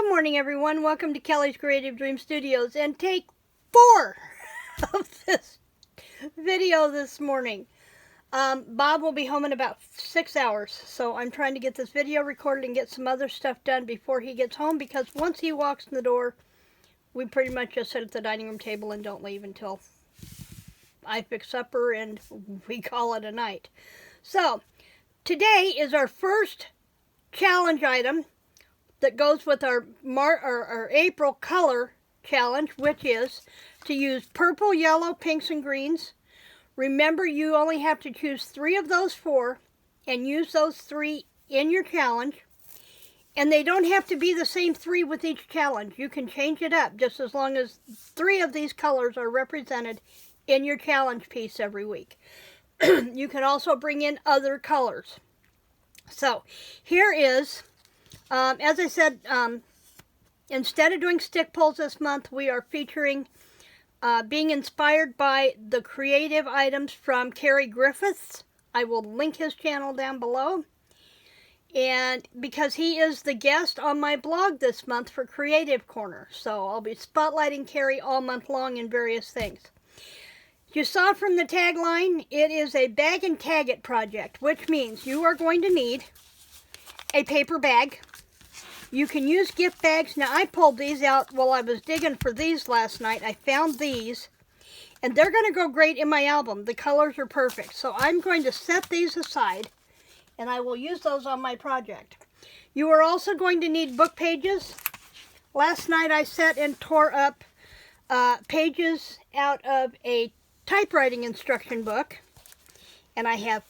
Good morning, everyone. Welcome to Kelly's Creative Dream Studios and take 4 of this video this morning. Bob will be home in about 6 hours, so I'm trying to get this video recorded and get some other stuff done before he gets home, because once he walks in the door, we pretty much just sit at the dining room table and don't leave until I fix supper and we call it a night. So, today is our first challenge item that goes with our April color challenge, which is to use purple, yellow, pinks, and greens. Remember, you only have to choose 3 of those 4 and use those 3 in your challenge. And they don't have to be the same 3 with each challenge. You can change it up just as long as 3 of these colors are represented in your challenge piece every week. You can also bring in other colors. So here is, as I said, instead of doing stick pulls this month, we are featuring being inspired by the creative items from Ceri Griffiths. I will link his channel down below. And because he is the guest on my blog this month for Creative Corner. So I'll be spotlighting Ceri all month long in various things. You saw from the tagline, it is a bag and tag it project, which means you are going to need a paper bag. You can use gift bags. Now, I pulled these out while I was digging for these last night. I found these, and they're going to go great in my album. The colors are perfect. So I'm going to set these aside, and I will use those on my project. You are also going to need book pages. Last night I sat and tore up pages out of a typewriting instruction book, and I have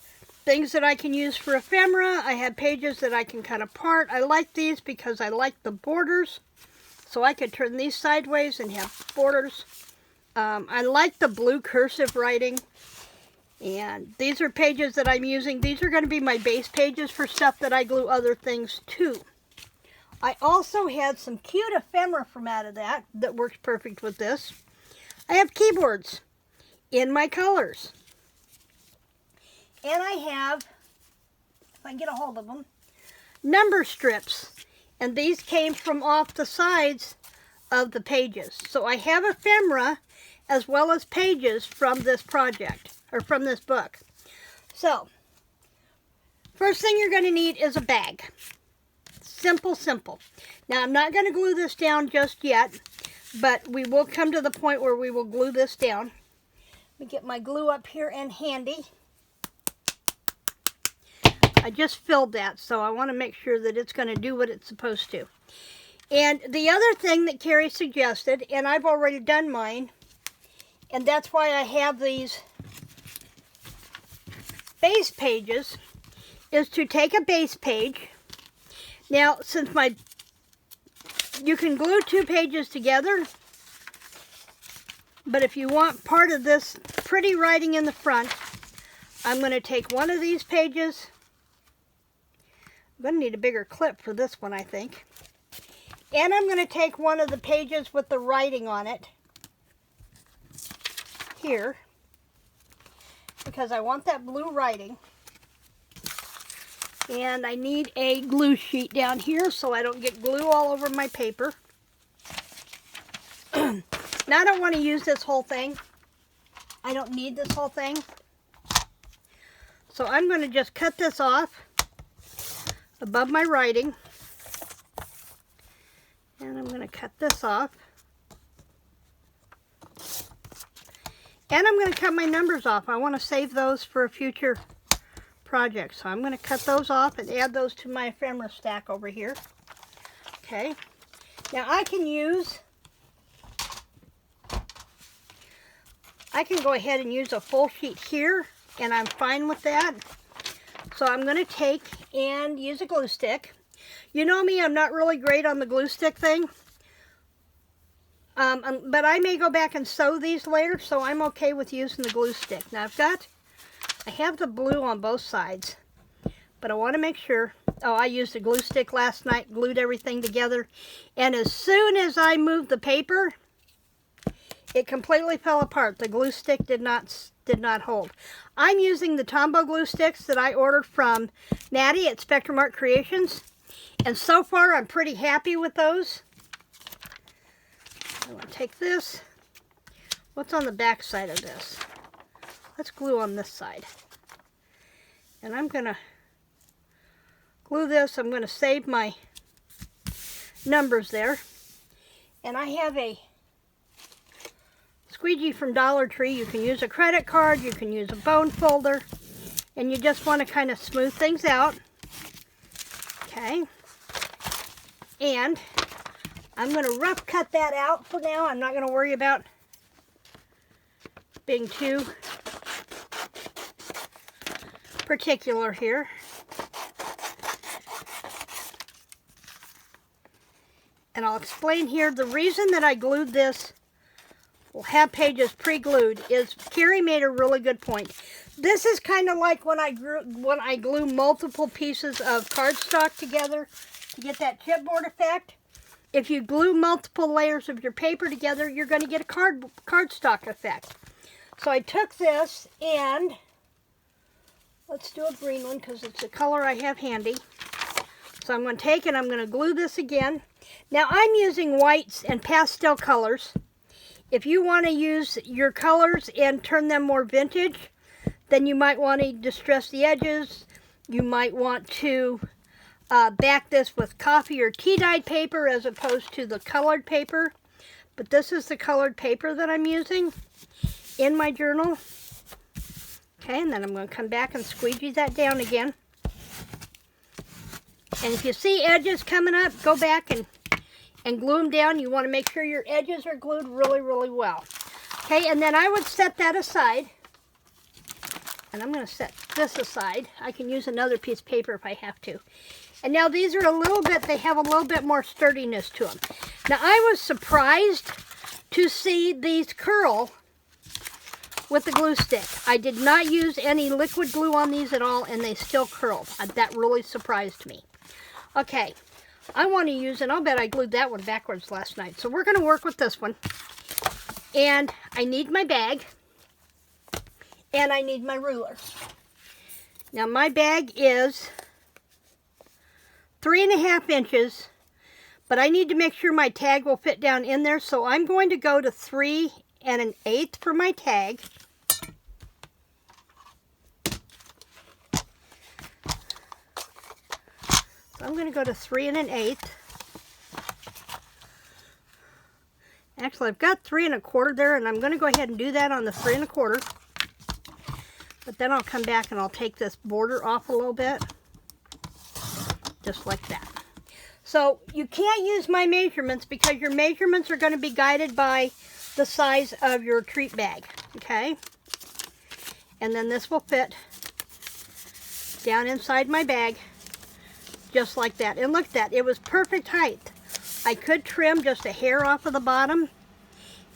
things that I can use for ephemera. I have pages that I can cut apart. I like these because I like the borders, so I could turn these sideways and have borders. I like the blue cursive writing, and these are pages that I'm using. These are going to be my base pages for stuff that I glue other things to. I also had some cute ephemera from out of that works perfect with this. I have keyboards in my colors. And I have, if I can get a hold of them, number strips. And these came from off the sides of the pages. So I have ephemera as well as pages from this project, or from this book. So, first thing you're going to need is a bag. Simple, simple. Now, I'm not going to glue this down just yet, but we will come to the point where we will glue this down. Let me get my glue up here and handy. I just filled that, so I want to make sure that it's going to do what it's supposed to. And the other thing that Ceri suggested, and I've already done mine, and that's why I have these base pages, is to take a base page. Now, since you can glue 2 pages together, but if you want part of this pretty writing in the front, I'm going to take one of these pages. I'm going to need a bigger clip for this one, I think. And I'm going to take one of the pages with the writing on it here, because I want that blue writing. And I need a glue sheet down here so I don't get glue all over my paper. Now I don't want to use this whole thing. I don't need this whole thing. So I'm going to just cut this off above my writing. And I'm going to cut this off. And I'm going to cut my numbers off. I want to save those for a future project. So I'm going to cut those off and add those to my ephemera stack over here. Okay. Now I can go ahead and use a full sheet here, and I'm fine with that. So I'm going to take and use a glue stick. You know me, I'm not really great on the glue stick thing. But I may go back and sew these later, so I'm okay with using the glue stick. Now I have the blue on both sides, but I want to make sure. Oh, I used a glue stick last night, glued everything together, and as soon as I moved the paper, it completely fell apart. The glue stick did not hold. I'm using the Tombow glue sticks that I ordered from Maddie at Spectrum Art Creations. And so far, I'm pretty happy with those. I'm going to take this. What's on the back side of this? Let's glue on this side. And I'm going to glue this. I'm going to save my numbers there. And I have a squeegee from Dollar Tree. You can use a credit card. You can use a bone folder. And you just want to kind of smooth things out. Okay. And I'm going to rough cut that out for now. I'm not going to worry about being too particular here. And I'll explain here the reason that I glued this, will have pages pre-glued, is Ceri made a really good point. This is kind of like when I glue multiple pieces of cardstock together to get that chipboard effect. If you glue multiple layers of your paper together, you're going to get a cardstock effect. So I took this and let's do a green one because it's the color I have handy. So I'm going to take it, I'm going to glue this again. Now I'm using whites and pastel colors. If you want to use your colors and turn them more vintage, then you might want to distress the edges. You might want to back this with coffee or tea dyed paper as opposed to the colored paper. But this is the colored paper that I'm using in my journal. Okay, and then I'm going to come back and squeegee that down again. And if you see edges coming up, go back and glue them down. You want to make sure your edges are glued really, really well. Okay, and then I would set that aside. And I'm going to set this aside. I can use another piece of paper if I have to. And now these are a little bit, they have a little bit more sturdiness to them. Now I was surprised to see these curl with the glue stick. I did not use any liquid glue on these at all, and they still curled. That really surprised me. Okay, I want to use, and I'll bet I glued that one backwards last night. So we're going to work with this one. And I need my bag. And I need my ruler. Now my bag is 3.5 inches, but I need to make sure my tag will fit down in there, so I'm going to go to 3 1/8 for my tag. So I'm going to go to 3 1/8. Actually, I've got 3 1/4 there, and I'm going to go ahead and do that on the 3 1/4. But then I'll come back and I'll take this border off a little bit. Just like that. So you can't use my measurements because your measurements are going to be guided by the size of your treat bag. Okay? And then this will fit down inside my bag. Just like that. And look at that. It was perfect height. I could trim just a hair off of the bottom.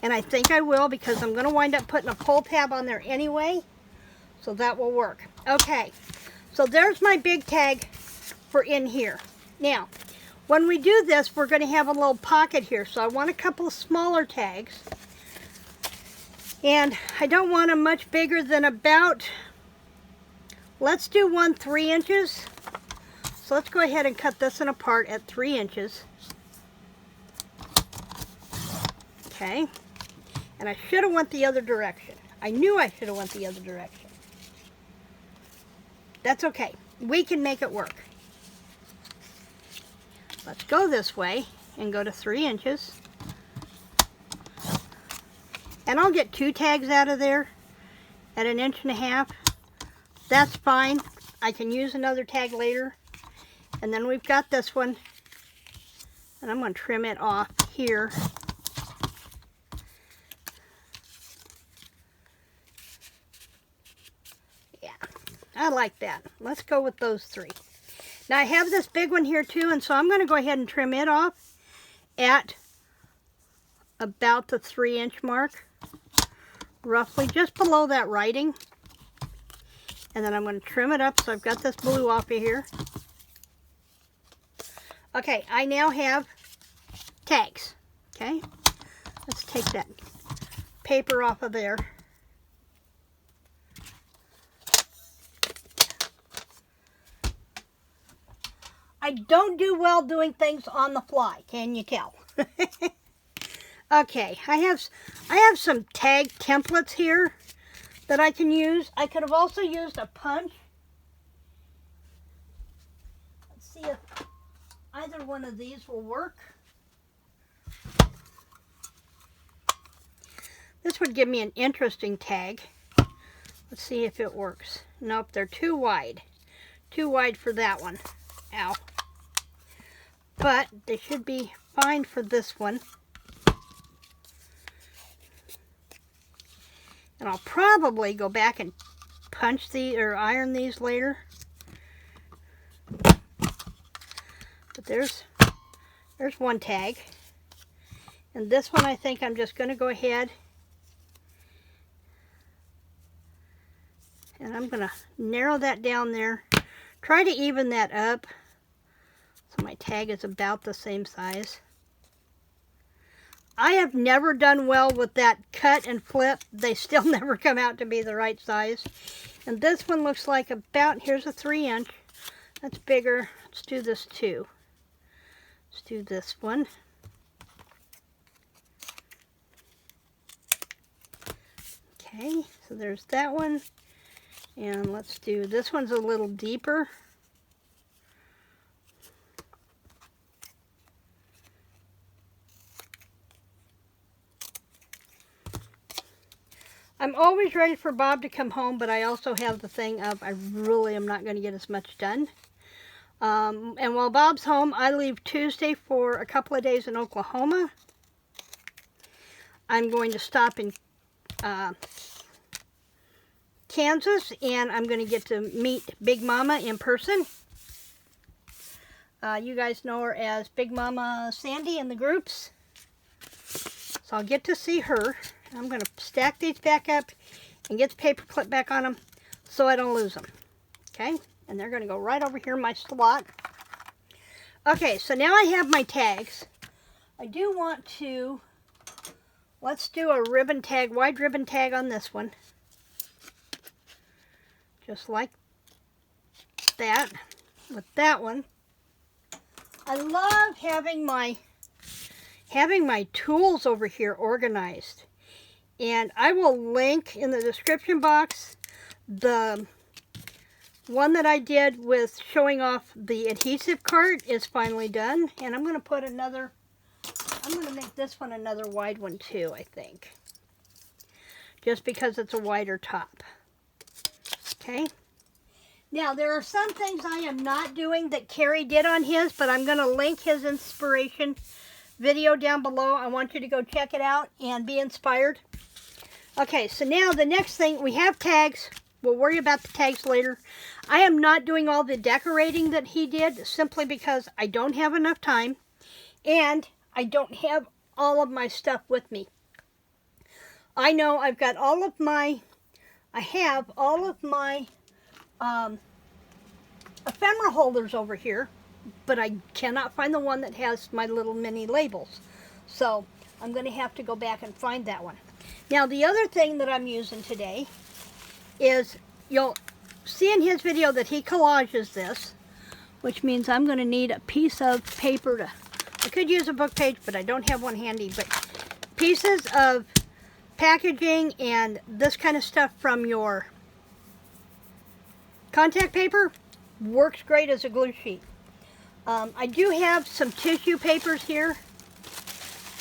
And I think I will because I'm going to wind up putting a pull tab on there anyway. So that will work. Okay, so there's my big tag for in here. Now, when we do this, we're going to have a little pocket here. So I want a couple of smaller tags. And I don't want them much bigger than about, let's do one 3 inches. So let's go ahead and cut this one apart at 3 inches. Okay, and I should have went the other direction. I knew I should have went the other direction. That's okay. We can make it work. Let's go this way and go to 3 inches. And I'll get 2 tags out of there at 1.5 inches. That's fine. I can use another tag later. And then we've got this one. And I'm going to trim it off here. I like that. Let's go with those 3. Now I have this big one here too, and so I'm going to go ahead and trim it off at about the 3 inch mark, roughly just below that writing. And then I'm going to trim it up so I've got this blue off of here. Okay, I now have tags. Okay, let's take that paper off of there. I don't do well doing things on the fly. Can you tell? Okay, I have some tag templates here that I can use. I could have also used a punch. Let's see if either one of these will work. This would give me an interesting tag. Let's see if it works. Nope, they're too wide. Too wide for that one. Ow. But they should be fine for this one. And I'll probably go back and punch these or iron these later. But there's one tag. And this one I think I'm just going to go ahead and I'm going to narrow that down there. Try to even that up so my tag is about the same size. I have never done well with that cut and flip. They still never come out to be the right size. And this one looks like about, here's a 3-inch. That's bigger. Let's do this too. Let's do this one. Okay, so there's that one. And let's do, this one's a little deeper. I'm always ready for Bob to come home, but I also have the thing of I really am not going to get as much done. And while Bob's home, I leave Tuesday for a couple of days in Oklahoma. I'm going to stop in Kansas, and I'm going to get to meet Big Mama in person. You guys know her as Big Mama Sandy in the groups. So I'll get to see her. I'm going to stack these back up and get the paper clip back on them so I don't lose them. Okay? And they're going to go right over here in my slot. Okay, so now I have my tags. I do want to, let's do a ribbon tag, wide ribbon tag on this one. Just like that with that one. I love having my tools over here organized. And I will link in the description box the one that I did with showing off the adhesive cart is finally done. And I'm going to put another, I'm going to make this one another wide one too, I think. Just because it's a wider top. Okay. Now, there are some things I am not doing that Ceri did on his, but I'm going to link his inspiration video down below. I want you to go check it out and be inspired. Okay, so now the next thing, we have tags. We'll worry about the tags later. I am not doing all the decorating that he did simply because I don't have enough time and I don't have all of my stuff with me. I know I've got all of my, I have all of my ephemera holders over here, but I cannot find the one that has my little mini labels. So I'm going to have to go back and find that one. Now the other thing that I'm using today is, you'll see in his video that he collages this, which means I'm going to need a piece of paper to, I could use a book page, but I don't have one handy, but pieces of packaging and this kind of stuff from your contact paper works great as a glue sheet. I do have some tissue papers here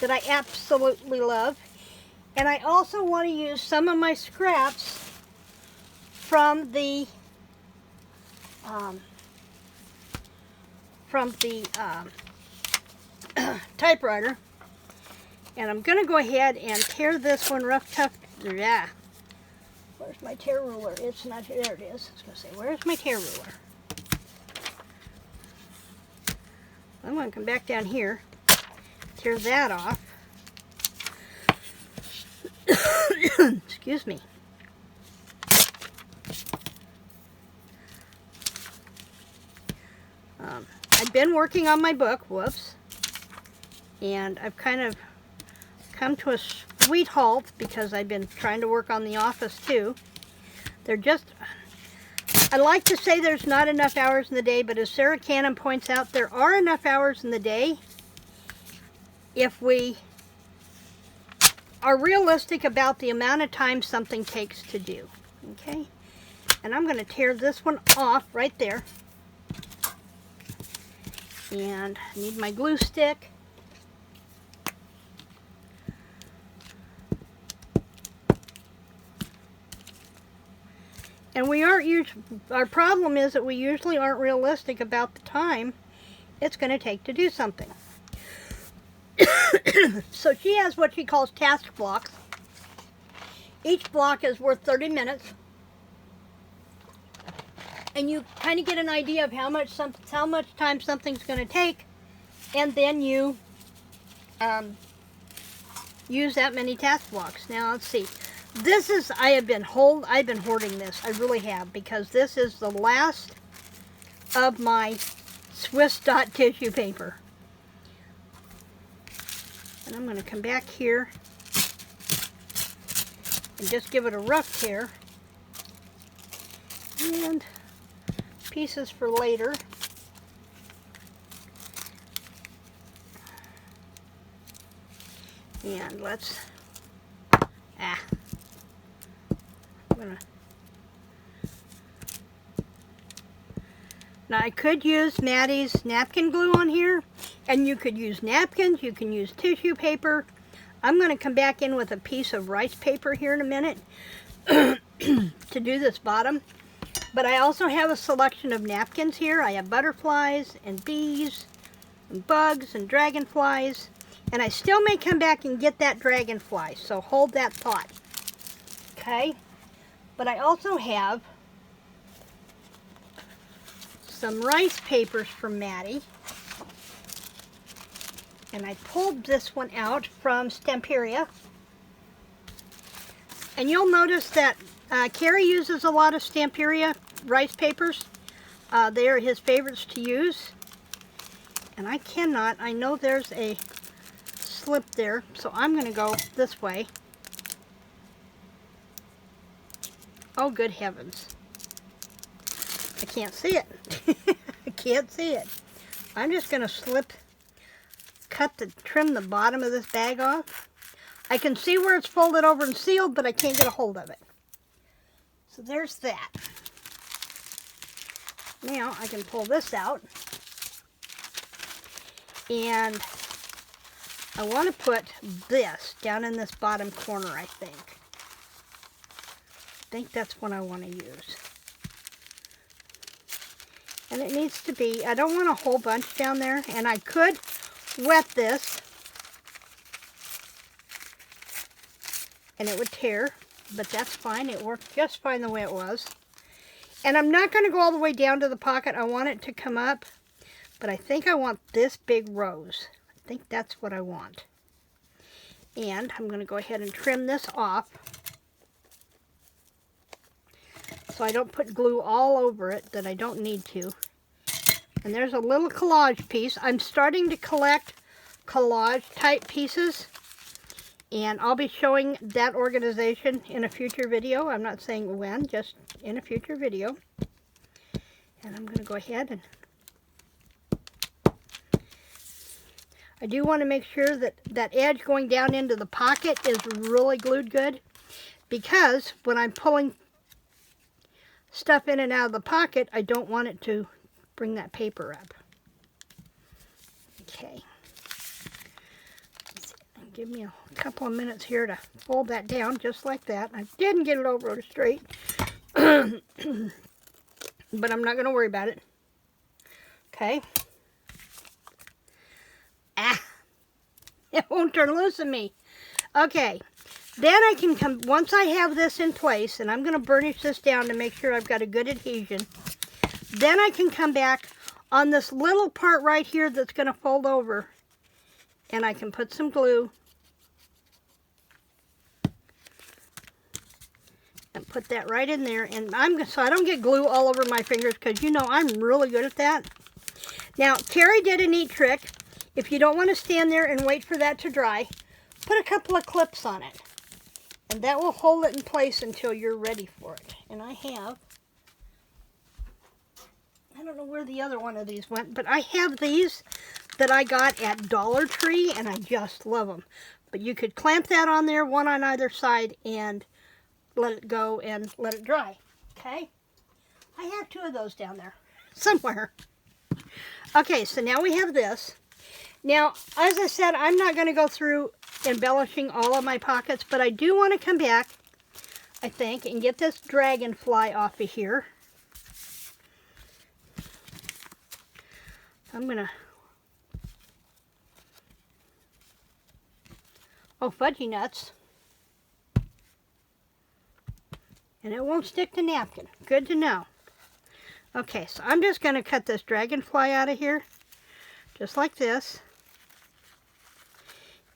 that I absolutely love. And I also want to use some of my scraps from the typewriter. And I'm going to go ahead and tear this one rough tough. Yeah. Where's my tear ruler? It's not here. There it is. I was going to say, where's my tear ruler? I'm going to come back down here, tear that off. Excuse me. I've been working on my book, whoops, and I've kind of come to a sweet halt because I've been trying to work on the office too. They're just, I like to say there's not enough hours in the day, but as Sarah Cannon points out, there are enough hours in the day if we are realistic about the amount of time something takes to do. Okay? And I'm going to tear this one off right there. And I need my glue stick. And we aren't our problem is that we usually aren't realistic about the time it's going to take to do something. So she has what she calls task blocks. Each block is worth 30 minutes. And you kind of get an idea of how much time something's going to take, and then you use that many task blocks. Now let's see. This is, I've been hoarding this. I really have, because this is the last of my Swiss dot tissue paper. And I'm going to come back here and just give it a rough tear. And pieces for later. And let's, now I could use Maddie's napkin glue on here, and you could use napkins, you can use tissue paper. I'm going to come back in with a piece of rice paper here in a minute to do this bottom. But I also have a selection of napkins here. I have butterflies and bees and bugs and dragonflies. And I still may come back and get that dragonfly, so hold that thought. Okay? But I also have some rice papers from Maddie. And I pulled this one out from Stamperia. And you'll notice that Ceri uses a lot of Stamperia rice papers. They are his favorites to use. And I cannot, I know there's a slip there, so I'm going to go this way. Oh, good heavens. I can't see it. I can't see it. I'm just going to trim the bottom of this bag off. I can see where it's folded over and sealed, but I can't get a hold of it. So there's that. Now I can pull this out. And I want to put this down in this bottom corner, I think. I think that's what I want to use. And it needs to be, I don't want a whole bunch down there, and I could wet this and it would tear, but that's fine. It worked just fine the way it was. And I'm not going to go all the way down to the pocket. I want it to come up, but I think I want this big rose. I think that's what I want. And I'm going to go ahead and trim this off so I don't put glue all over it that I don't need to. And there's a little collage piece. I'm starting to collect collage type pieces, and I'll be showing that organization in a future video. I'm not saying when, just in a future video. And I'm going to go ahead and I do want to make sure that that edge going down into the pocket is really glued good, because when I'm pulling stuff in and out of the pocket, I don't want it to bring that paper up. Okay. Give me a couple of minutes here to fold that down just like that. I didn't get it over straight, but I'm not going to worry about it. Okay. It won't turn loose on me. Okay. Then I can come, once I have this in place, and I'm going to burnish this down to make sure I've got a good adhesion, then I can come back on this little part right here that's going to fold over, and I can put some glue and put that right in there, and so I don't get glue all over my fingers, because you know I'm really good at that. Now, Ceri did a neat trick. If you don't want to stand there and wait for that to dry, put a couple of clips on it, and that will hold it in place until you're ready for it. And I have I don't know where the other one of these went, but I have these that I got at Dollar Tree, and I just love them. But you could clamp that on there, one on either side, and let it go and let it dry. Okay? I have two of those down there somewhere. Okay, so now we have this. Now, as I said, I'm not going to go through embellishing all of my pockets, but I do want to come back, I think, and get this dragonfly off of here. I'm going to... Oh, fudgy nuts. And it won't stick to napkin. Good to know. Okay, so I'm just going to cut this dragonfly out of here, just like this.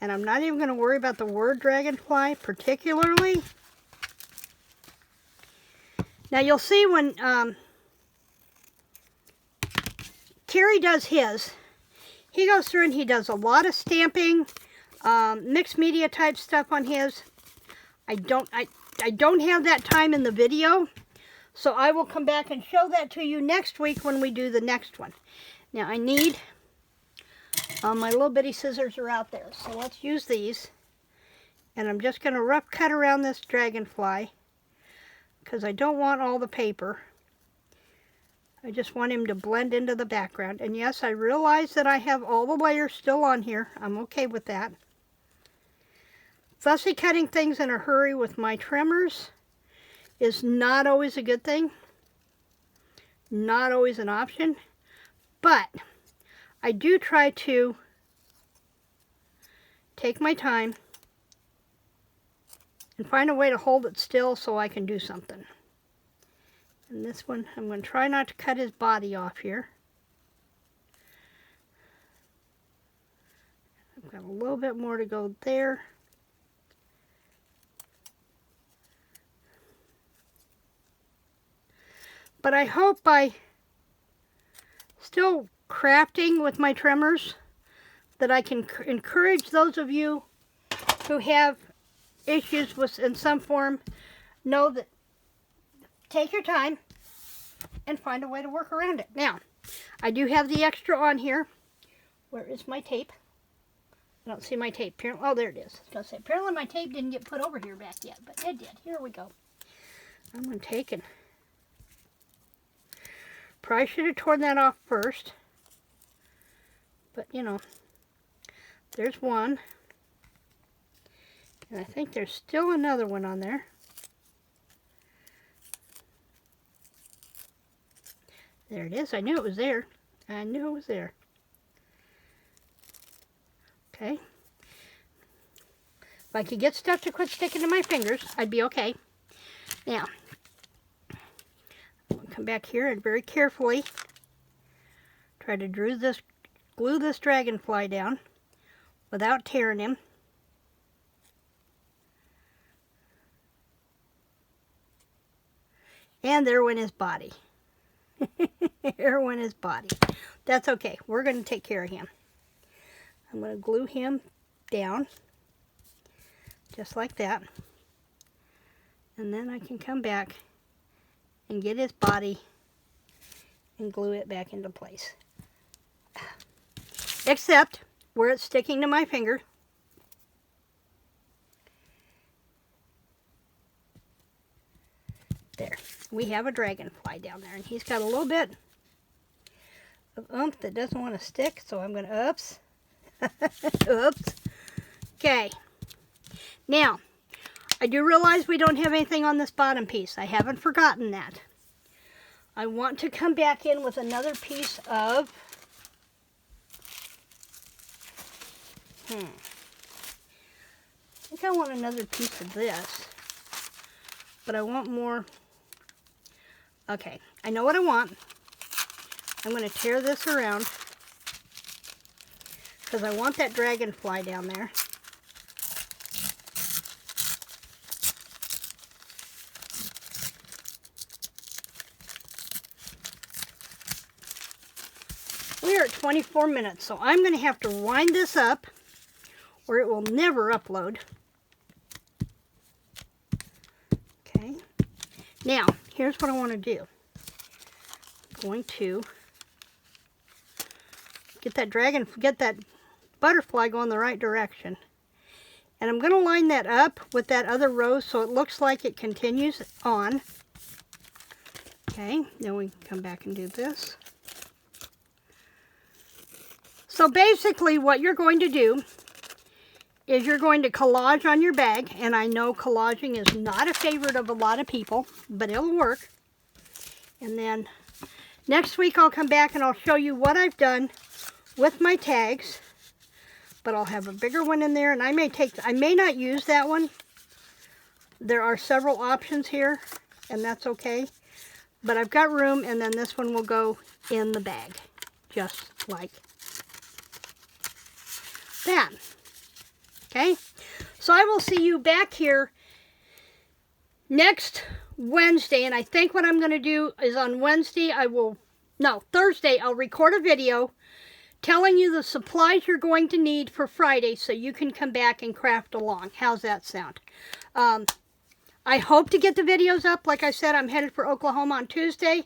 And I'm not even going to worry about the word dragonfly particularly. Now you'll see when Ceri does his, he goes through and he does a lot of stamping, mixed media type stuff on his. I don't have that time in the video, so I will come back and show that to you next week when we do the next one. Now I need, my little bitty scissors are out there, so let's use these. And I'm just going to rough cut around this dragonfly because I don't want all the paper. I just want him to blend into the background. And yes, I realize that I have all the layers still on here. I'm okay with that. Fussy cutting things in a hurry with my trimmers is not always a good thing. Not always an option. But I do try to take my time and find a way to hold it still so I can do something. And this one, I'm going to try not to cut his body off here. I've got a little bit more to go there. But I hope by still crafting with my trimmers that I can encourage those of you who have issues with in some form, know that take your time and find a way to work around it. Now, I do have the extra on here. Where is my tape? I don't see my tape. Oh, there it is. I was going to say, apparently my tape didn't get put over here back yet, but it did. Here we go. I'm going to take and probably should have torn that off first. But, you know, there's one. And I think there's still another one on there. There it is. I knew it was there. I knew it was there. Okay. If I could get stuff to quit sticking to my fingers, I'd be okay. Now, I'm going to come back here and very carefully try to glue this dragonfly down without tearing him. And there went his body. There went his body. That's okay. We're going to take care of him. I'm going to glue him down. Just like that. And then I can come back and get his body and glue it back into place. Except where it's sticking to my finger. There. We have a dragonfly down there, and he's got a little bit of oomph that doesn't want to stick, so I'm going to, oops. Oops. Okay. Now, I do realize we don't have anything on this bottom piece. I haven't forgotten that. I want to come back in with another piece of, I think I want another piece of this, but I want more. Okay, I know what I want. I'm going to tear this around because I want that dragonfly down there. We are at 24 minutes, so I'm going to have to wind this up or it will never upload. Okay, now here's what I want to do. I'm going to get that butterfly going the right direction. And I'm going to line that up with that other row so it looks like it continues on. Okay, then we can come back and do this. So basically what you're going to do is you're going to collage on your bag, and I know collaging is not a favorite of a lot of people, but it'll work. And then next week I'll come back and I'll show you what I've done with my tags, but I'll have a bigger one in there, and I may not use that one. There are several options here, and that's okay. But I've got room, and then this one will go in the bag, just like that. Okay, so I will see you back here next Wednesday, and I think what I'm going to do is on Wednesday, Thursday, I'll record a video telling you the supplies you're going to need for Friday so you can come back and craft along. How's that sound? I hope to get the videos up. Like I said, I'm headed for Oklahoma on Tuesday.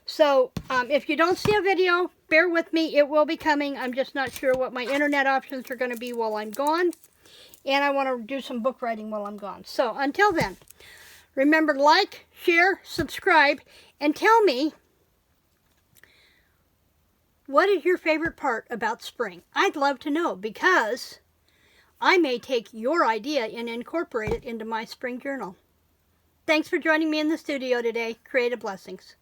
So if you don't see a video, bear with me. It will be coming. I'm just not sure what my internet options are going to be while I'm gone. And I want to do some book writing while I'm gone. So until then, remember, like, share, subscribe, and tell me, what is your favorite part about spring? I'd love to know, because I may take your idea and incorporate it into my spring journal. Thanks for joining me in the studio today. Creative blessings.